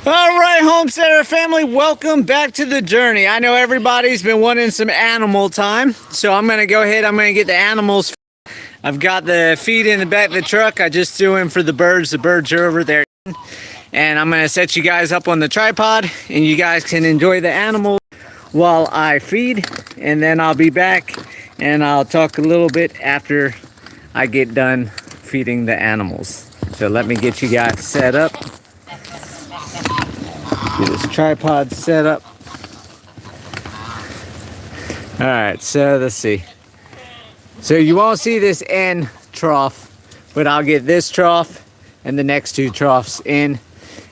All right, Homesteader family, welcome back to the journey. I know everybody's been wanting some animal time, so I'm going to go ahead. I'm going to get the animals. I've got the feed in the back of the truck. I just threw in for the birds. The birds are over there. And I'm going to set you guys up on the tripod, and you guys can enjoy the animals while I feed. And then I'll be back, and I'll talk a little bit after I get done feeding the animals. So let me get you guys set up. Get this tripod set up. All right, so let's see. So you won't see this end trough, but I'll get this trough and the next two troughs in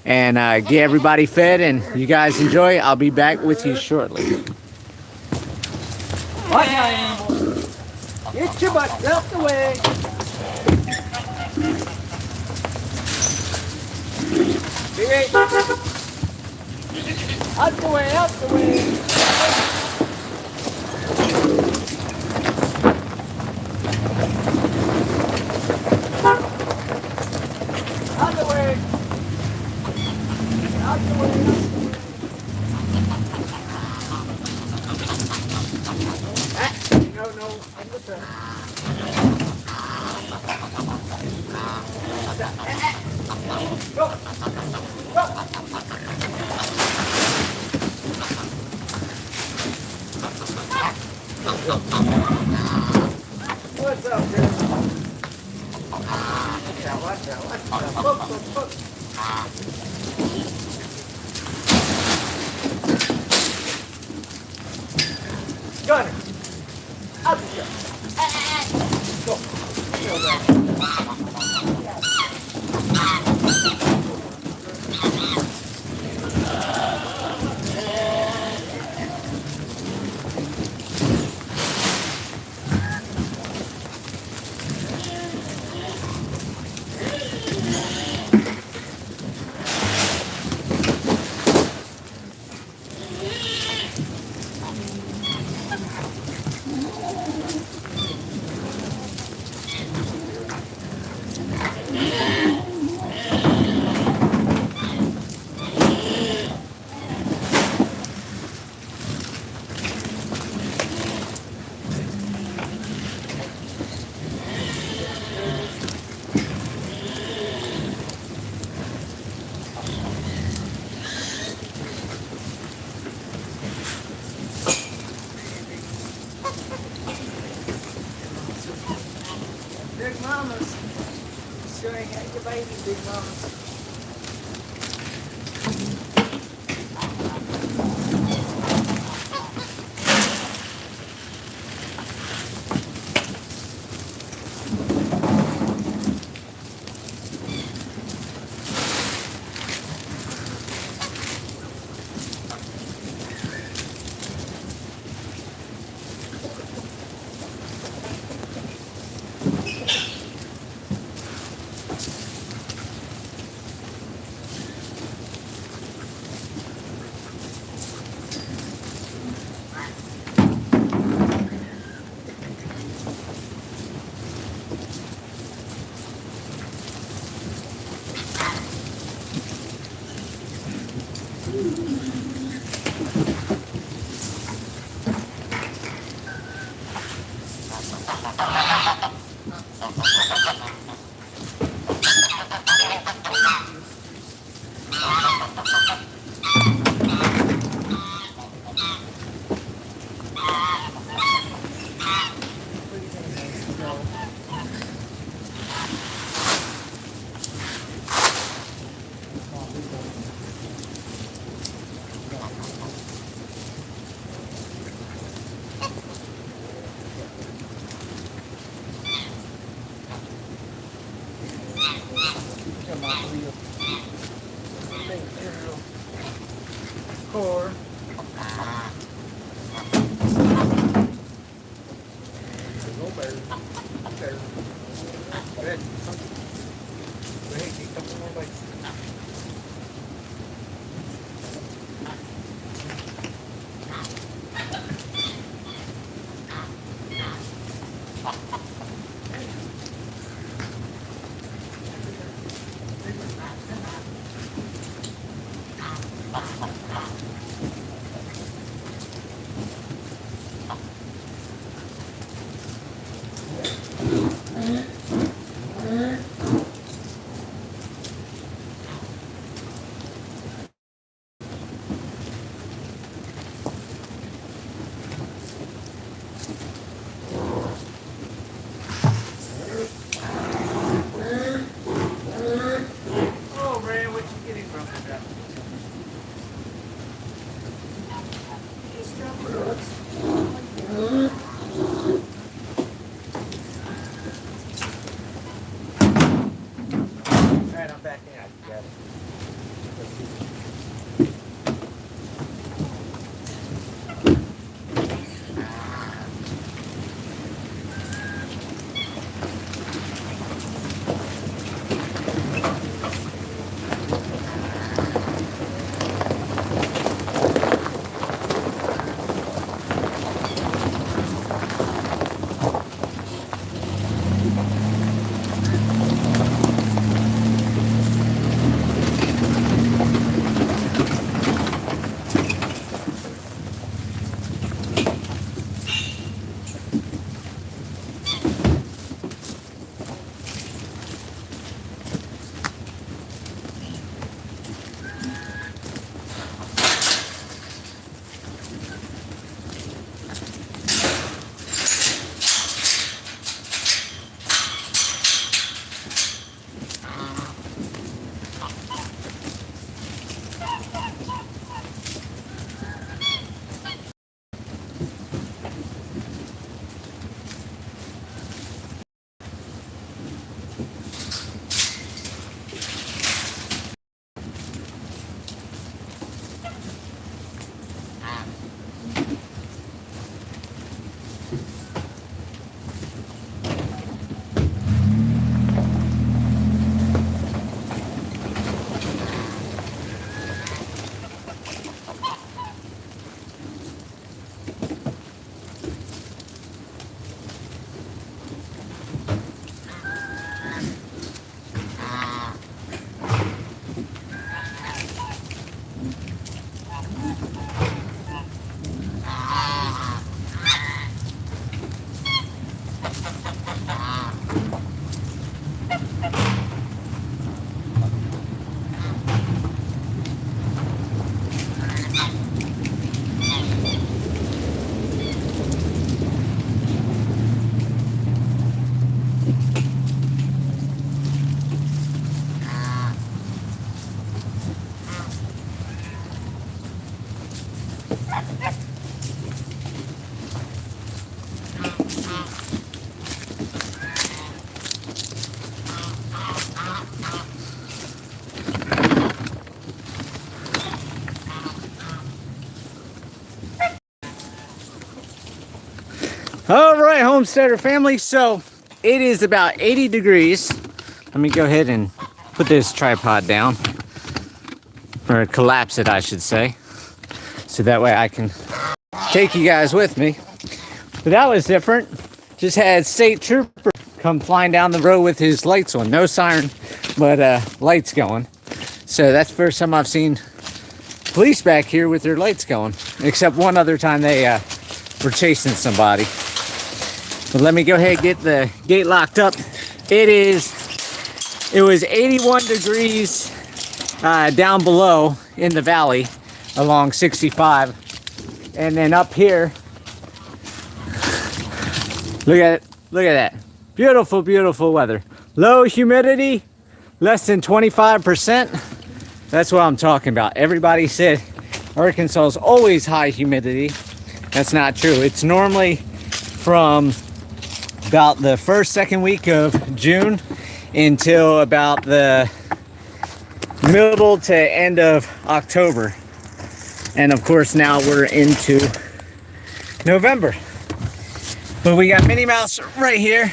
and get everybody fed, and you guys enjoy. I'll be back with you shortly. Watch out, animals. Get your butt out the way. Be right. Out the way, out the way. Out the way. Out the way. No, I'm the front. Go. Go. What's up, dude? Watch out. Look. Gunner. Out the truck. Go. Big mamas. Sure ain't got your baby, big mamas. Core. Go bear. Bear. Good. Go ahead, get a couple more bites. All right, Homesteader family, so it is about 80 degrees. Let me go ahead and put this tripod down, or collapse it, I should say, so that way I can take you guys with me. But that was different. Just had state trooper come flying down the road with his lights on. No siren, but lights going. So that's the first time I've seen police back here with their lights going, except one other time they were chasing somebody. But let me go ahead and get the gate locked up. It was 81 degrees down below in the valley along 65. And then up here, look at that. Beautiful, beautiful weather. Low humidity, less than 25%. That's what I'm talking about. Everybody said Arkansas is always high humidity. That's not true. It's normally from about the second week of June until about the middle to end of October. And of course now we're into November. But we got Minnie Mouse right here.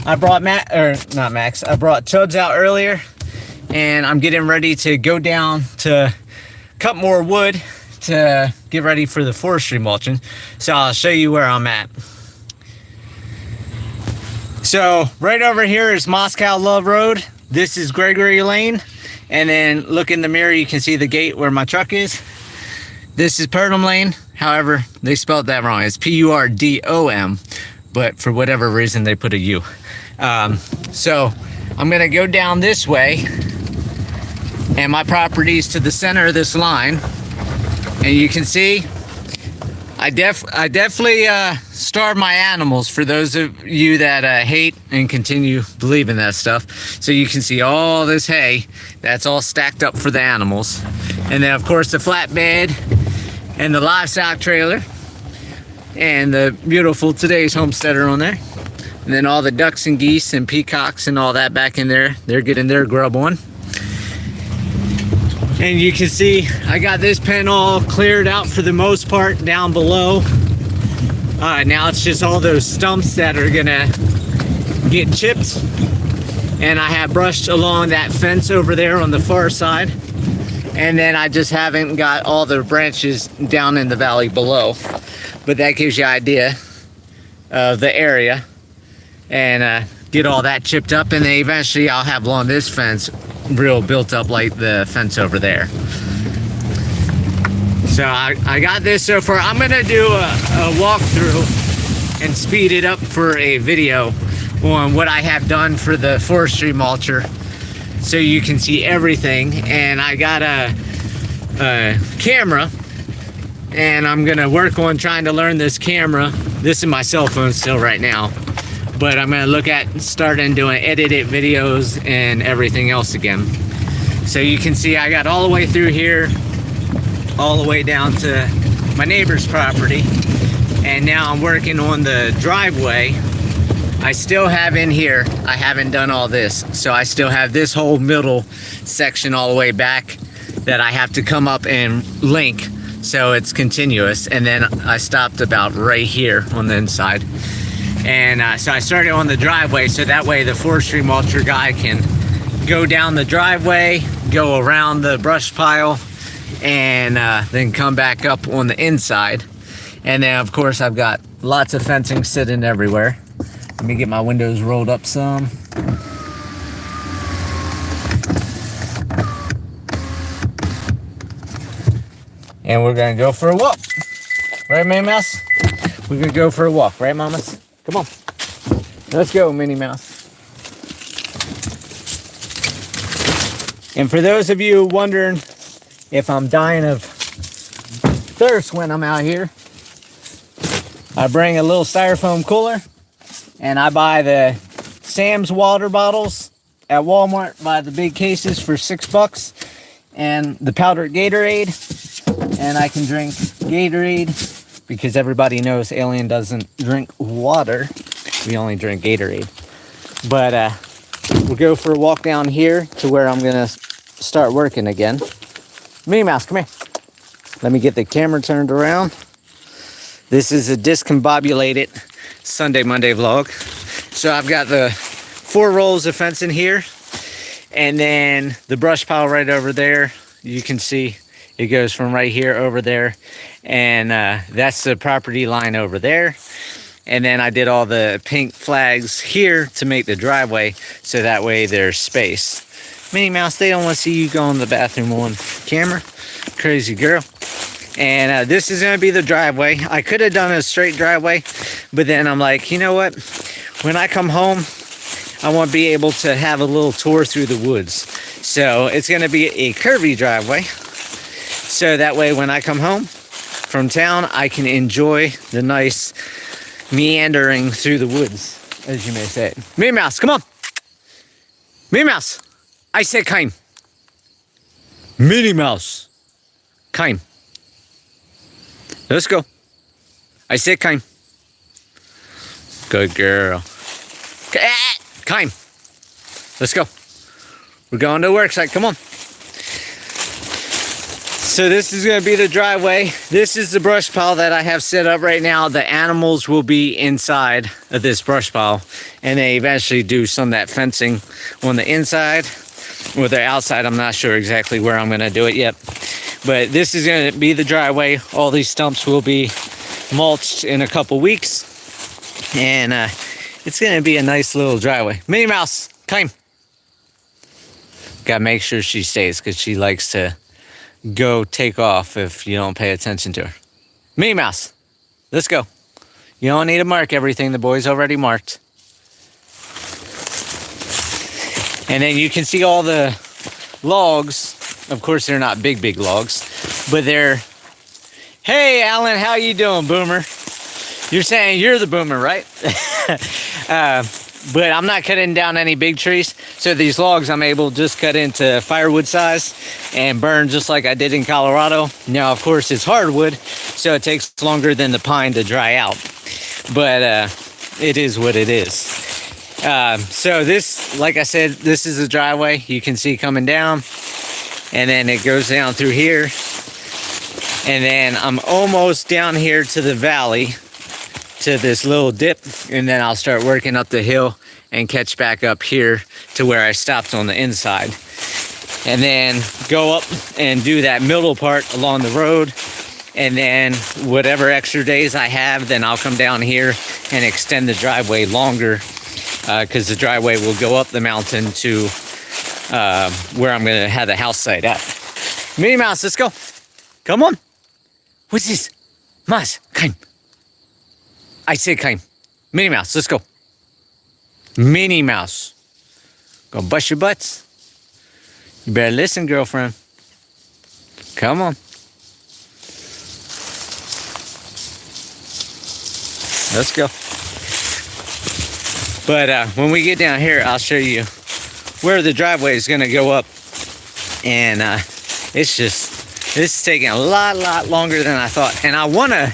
I brought I brought Chubbs out earlier, and I'm getting ready to go down to cut more wood to get ready for the forestry mulching. So I'll show you where I'm at. So right over here is Moscow Love Road. This is Gregory Lane, And then look in the mirror, you can see the gate where my truck is. This is Purdom Lane. However, they spelled that wrong. It's P-U-R-D-O-M, but for whatever reason, they put a U. So I'm gonna go down this way, and my property's to the center of this line. And you can see, I definitely starve my animals, for those of you that hate and continue believing that stuff. So you can see all this hay, that's all stacked up for the animals. And then of course the flatbed and the livestock trailer and the beautiful today's Homesteader on there. And then all the ducks and geese and peacocks and all that back in there, they're getting their grub on. And you can see I got this pen all cleared out for the most part down below. Now it's just all those stumps that are gonna get chipped. And I have brushed along that fence over there on the far side. And then I just haven't got all the branches down in the valley below. But that gives you an idea of the area. And get all that chipped up, and then eventually I'll have along this fence real built up like the fence over there. So I got this so far. I'm gonna do a walkthrough and speed it up for a video on what I have done for the forestry mulcher, so you can see everything. And I got a camera, and I'm gonna work on trying to learn this camera. This is my cell phone still right now, but I'm gonna look at starting doing edited videos and everything else again. So you can see I got all the way through here, all the way down to my neighbor's property. And now I'm working on the driveway. I still have in here, I haven't done all this. So I still have this whole middle section all the way back that I have to come up and link, so it's continuous. And then I stopped about right here on the inside. And so I started on the driveway, so that way the forestry mulcher guy can go down the driveway, go around the brush pile, and then come back up on the inside. And then of course I've got lots of fencing sitting everywhere. Let me get my windows rolled up some. And we're gonna go for a walk. Right, Minnie Mouse? We're gonna go for a walk, right, mamas? Come on. Let's go, Minnie Mouse. And for those of you wondering if I'm dying of thirst when I'm out here, I bring a little styrofoam cooler, and I buy the Sam's water bottles at Walmart, buy the big cases for $6, and the powdered Gatorade, and I can drink Gatorade, because everybody knows Alien doesn't drink water. We only drink Gatorade. But we'll go for a walk down here to where I'm gonna start working again. Minnie Mouse, come here. Let me get the camera turned around. This is a discombobulated Sunday, Monday vlog. So I've got the 4 rolls of fence in here, and then the brush pile right over there. You can see it goes from right here over there, and that's the property line over there. And then I did all the pink flags here to make the driveway, so that way there's space. Minnie Mouse, they don't want to see you go in the bathroom on camera. Crazy girl. And this is going to be the driveway. I could have done a straight driveway, but then I'm like, you know what? When I come home, I want to be able to have a little tour through the woods. So it's going to be a curvy driveway. So that way when I come home from town, I can enjoy the nice meandering through the woods, as you may say. Minnie Mouse, come on. Minnie Mouse, I said come. Minnie Mouse, come. Let's go. I said come. Good girl. Come. Let's go. We're going to the work site. Come on. So this is going to be the driveway. This is the brush pile that I have set up right now. The animals will be inside of this brush pile, and they eventually do some of that fencing on the inside or the outside. I'm not sure exactly where I'm going to do it yet, but this is going to be the driveway. All these stumps will be mulched in a couple weeks, and it's going to be a nice little driveway. Minnie Mouse, come. Gotta make sure she stays because she likes to go take off if you don't pay attention to her. Minnie Mouse, let's go. You don't need to mark everything. The boy's already marked. And then you can see all the logs. Of course, they're not big logs, but they're... Hey, Alan, how you doing, Boomer? You're saying you're the boomer, right? But I'm not cutting down any big trees. So these logs I'm able to just cut into firewood size and burn just like I did in Colorado. Now, of course, it's hardwood, so it takes longer than the pine to dry out. But it is what it is. So this, like I said, this is the driveway you can see coming down. And then it goes down through here. And then I'm almost down here to the valley, to this little dip, and then I'll start working up the hill and catch back up here to where I stopped on the inside, and then go up and do that middle part along the road. And then whatever extra days I have, then I'll come down here and extend the driveway longer, because the driveway will go up the mountain to where I'm gonna have the house site at. Minnie Mouse, let's go. Come on. What's this? Mouse, come. I said come. Minnie Mouse, let's go. Minnie Mouse. Gonna bust your butts. You better listen, girlfriend. Come on. Let's go. But when we get down here, I'll show you where the driveway is gonna go up. And it's taking a lot longer than I thought. And I wanna,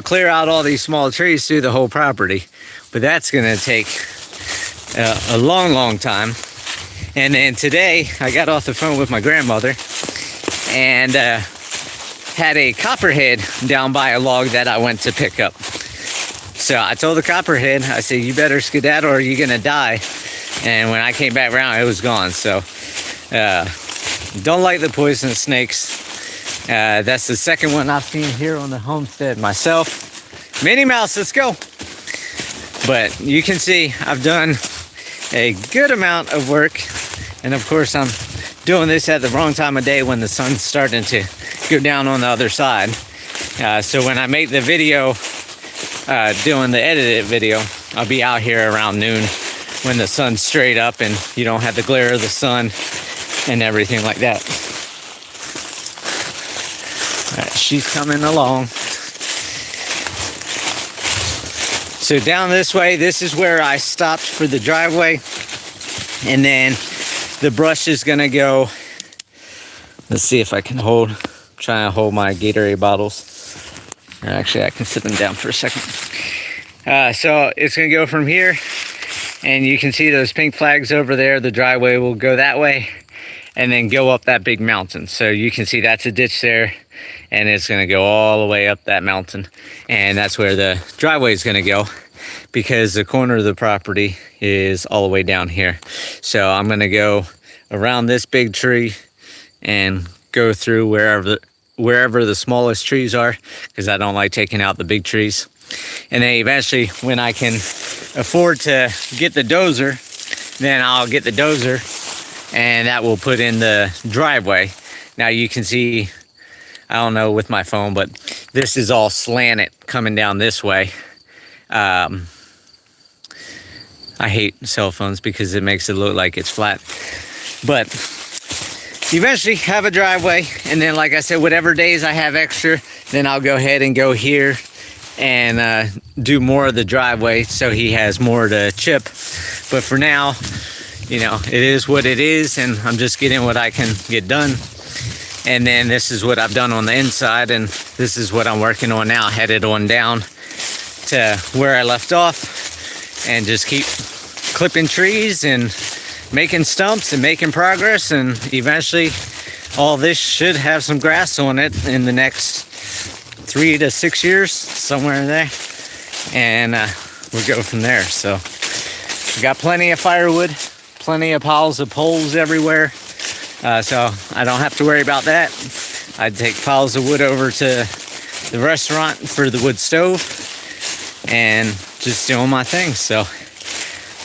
clear out all these small trees through the whole property, but that's gonna take a long time. And then today I got off the phone with my grandmother and had a copperhead down by a log that I went to pick up. So I told the copperhead, I said, you better skedaddle or you're gonna die. And when I came back around, it was gone. So don't like the poisonous snakes. That's the second one I've seen here on the homestead myself. Minnie Mouse, let's go. But you can see I've done a good amount of work. And of course, I'm doing this at the wrong time of day when the sun's starting to go down on the other side. So when I make the video, doing the edited video, I'll be out here around noon when the sun's straight up and you don't have the glare of the sun and everything like that. All right, she's coming along. So down this way, this is where I stopped for the driveway. And then the brush is gonna go, let's see if I can try and hold my Gatorade bottles. Or actually, I can sit them down for a second. So it's gonna go from here, and you can see those pink flags over there. The driveway will go that way and then go up that big mountain. So you can see that's a ditch there, and it's gonna go all the way up that mountain. And that's where the driveway is gonna go, because the corner of the property is all the way down here. So I'm gonna go around this big tree and go through wherever the smallest trees are, because I don't like taking out the big trees. And then eventually, when I can afford to get the dozer, then I'll get the dozer, and that will put in the driveway. Now you can see, I don't know with my phone, but this is all slanted coming down this way. I hate cell phones because it makes it look like it's flat. But eventually have a driveway, and then like I said, whatever days I have extra, then I'll go ahead and go here and do more of the driveway so he has more to chip. But for now, it is what it is, and I'm just getting what I can get done. And then this is what I've done on the inside, and this is what I'm working on now, headed on down to where I left off, and just keep clipping trees and making stumps and making progress. And eventually all this should have some grass on it in the next 3 to 6 years, somewhere in there, and we'll go from there. So we got plenty of firewood, plenty of piles of poles everywhere, so I don't have to worry about that. I'd take piles of wood over to the restaurant for the wood stove and just doing my thing. So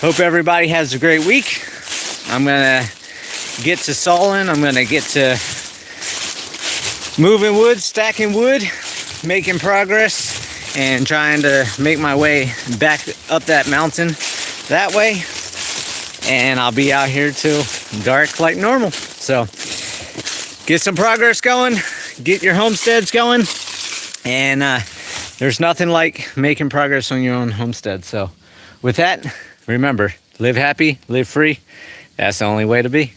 hope everybody has a great week. I'm gonna get to sawing. I'm gonna get to moving wood, stacking wood, making progress, and trying to make my way back up that mountain that way. And I'll be out here till dark like normal. So get some progress going, get your homesteads going, and there's nothing like making progress on your own homestead. So with that, remember, live happy, live free. That's the only way to be.